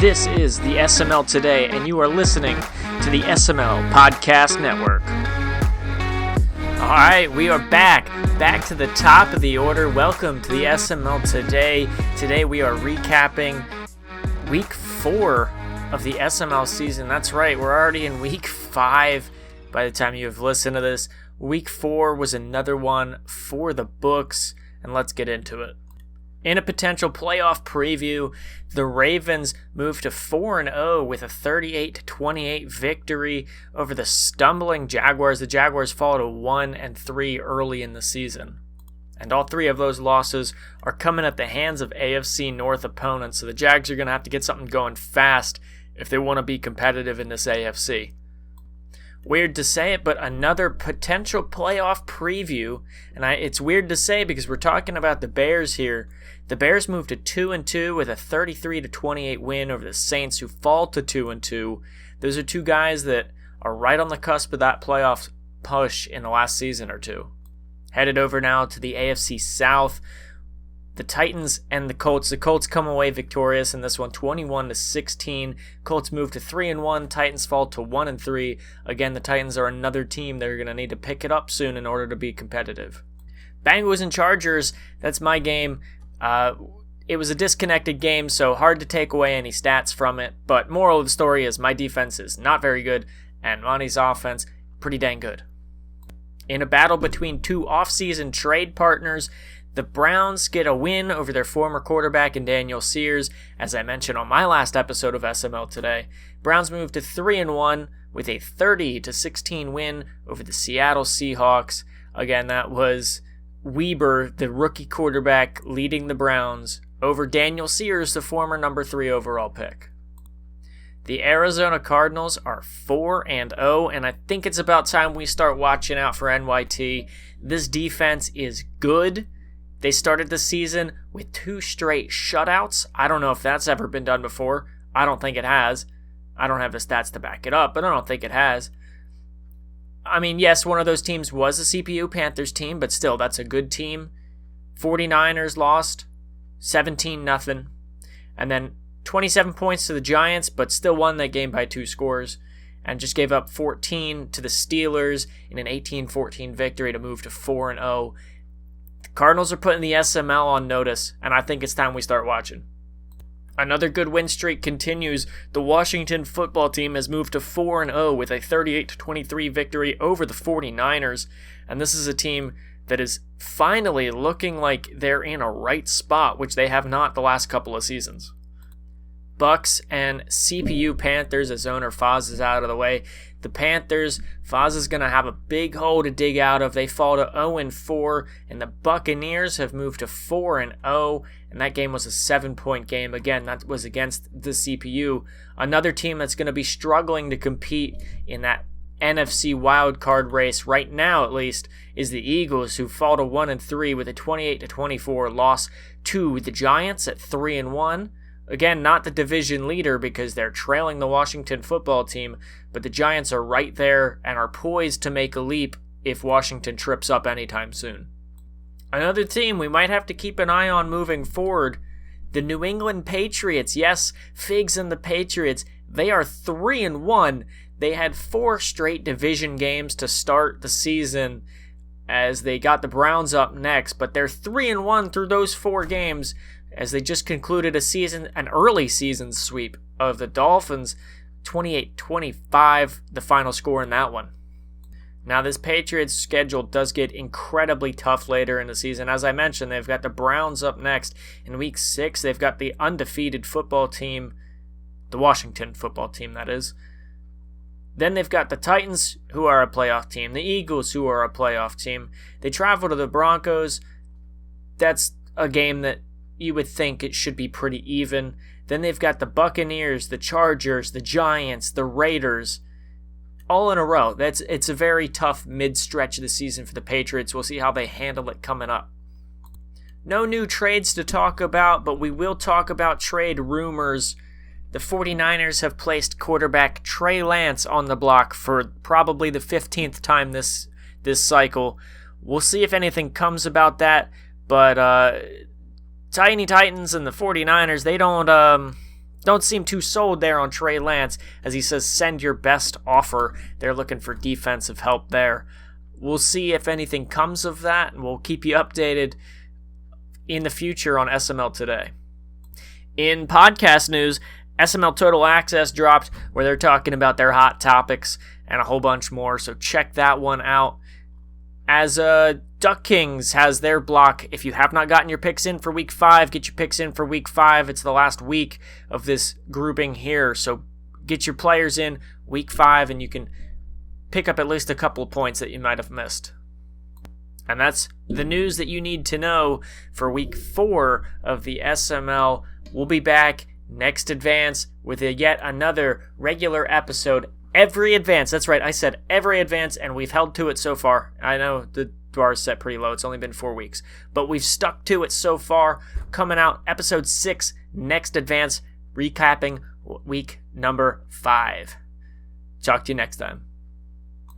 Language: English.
This is the SML Today, and you are listening to the SML Podcast Network. All right, we are back to the top of the order. Welcome to the SML Today. Today we are recapping Week 4 of the SML season. That's right, we're already in Week 5 by the time you have listened to this. Week 4 was another one for the books, and let's get into it. In a potential playoff preview, the Ravens moved to 4-0 with a 38-28 victory over the stumbling Jaguars. The Jaguars fall to 1-3 early in the season. And all three of those losses are coming at the hands of AFC North opponents, so the Jags are going to have to get something going fast if they want to be competitive in this AFC. Weird to say it, but another potential playoff preview, and it's weird to say because we're talking about the Bears here. The Bears moved to 2-2 with a 33-28 win over the Saints, who fall to 2-2. Those are two guys that are right on the cusp of that playoff push in the last season or two. Headed over now to the AFC South. The Titans and the Colts. The Colts come away victorious in this one, 21-16. Colts move to 3-1. Titans fall to 1-3. Again, the Titans are another team they're going to need to pick it up soon in order to be competitive. Bengals and Chargers, that's my game. It was a disconnected game, so hard to take away any stats from it. But moral of the story is my defense is not very good, and Monty's offense pretty dang good. In a battle between two off-season trade partners, the Browns get a win over their former quarterback in Daniel Sears, as I mentioned on my last episode of SML Today. Browns moved to 3-1 with a 30-16 win over the Seattle Seahawks. Again, that was Weber, the rookie quarterback, leading the Browns over Daniel Sears, the former number 3 overall pick. The Arizona Cardinals are 4-0, and I think it's about time we start watching out for NYT. This defense is good. They started the season with 2 straight shutouts. I don't know if that's ever been done before. I don't think it has. I don't have the stats to back it up, but I don't think it has. I mean, yes, one of those teams was a CPU Panthers team, but still, that's a good team. 49ers lost 17-0. And then 27 points to the Giants, but still won that game by 2 scores. And just gave up 14 to the Steelers in an 18-14 victory to move to 4-0. The Cardinals are putting the SML on notice, and I think it's time we start watching. Another good win streak continues. The Washington football team has moved to 4-0 with a 38-23 victory over the 49ers, and this is a team that is finally looking like they're in a right spot, which they have not the last couple of seasons. Bucks and CPU Panthers, as owner Foz is out of the way. The Panthers, Foz is going to have a big hole to dig out of. They fall to 0-4, and the Buccaneers have moved to 4-0, and that game was a 7-point game. Again, that was against the CPU. Another team that's going to be struggling to compete in that NFC wildcard race, right now at least, is the Eagles, who fall to 1-3 with a 28-24 loss to the Giants at 3-1. Again, not the division leader because they're trailing the Washington football team, but the Giants are right there and are poised to make a leap if Washington trips up anytime soon. Another team we might have to keep an eye on moving forward, the New England Patriots. Yes, Figs and the Patriots, they are 3-1. They had 4 straight division games to start the season as they got the Browns up next, but they're 3-1 through those 4 games, as they just concluded an early season sweep of the Dolphins, 28-25, the final score in that one. Now, this Patriots schedule does get incredibly tough later in the season. As I mentioned, they've got the Browns up next. In Week 6, they've got the undefeated football team, the Washington football team, that is. Then they've got the Titans, who are a playoff team, the Eagles, who are a playoff team. They travel to the Broncos. That's a game that you would think it should be pretty even. Then they've got the Buccaneers, the Chargers, the Giants, the Raiders, all in a row. It's a very tough mid-stretch of the season for the Patriots. We'll see how they handle it coming up. No new trades to talk about, but we will talk about trade rumors. The 49ers have placed quarterback Trey Lance on the block for probably the 15th time this cycle. We'll see if anything comes about that, but Tiny Titans and the 49ers, don't seem too sold there on Trey Lance, as he says send your best offer. They're looking for defensive help there. We'll see if anything comes of that, and we'll keep you updated in the future on SML Today. In podcast news, SML Total Access dropped, where they're talking about their hot topics and a whole bunch more, so check that one out. As Duck Kings has their block, if you have not gotten your picks in for Week 5, get your picks in for Week 5. It's the last week of this grouping here, so get your players in Week 5, and you can pick up at least a couple of points that you might have missed. And that's the news that you need to know for Week 4 of the SML. We'll be back next advance with yet another regular episode every advance. That's right, I said every advance, and we've held to it so far. I know the bar is set pretty low. It's only been 4 weeks, but we've stuck to it so far. Coming out episode 6 next advance, recapping week number 5. Talk to you next time.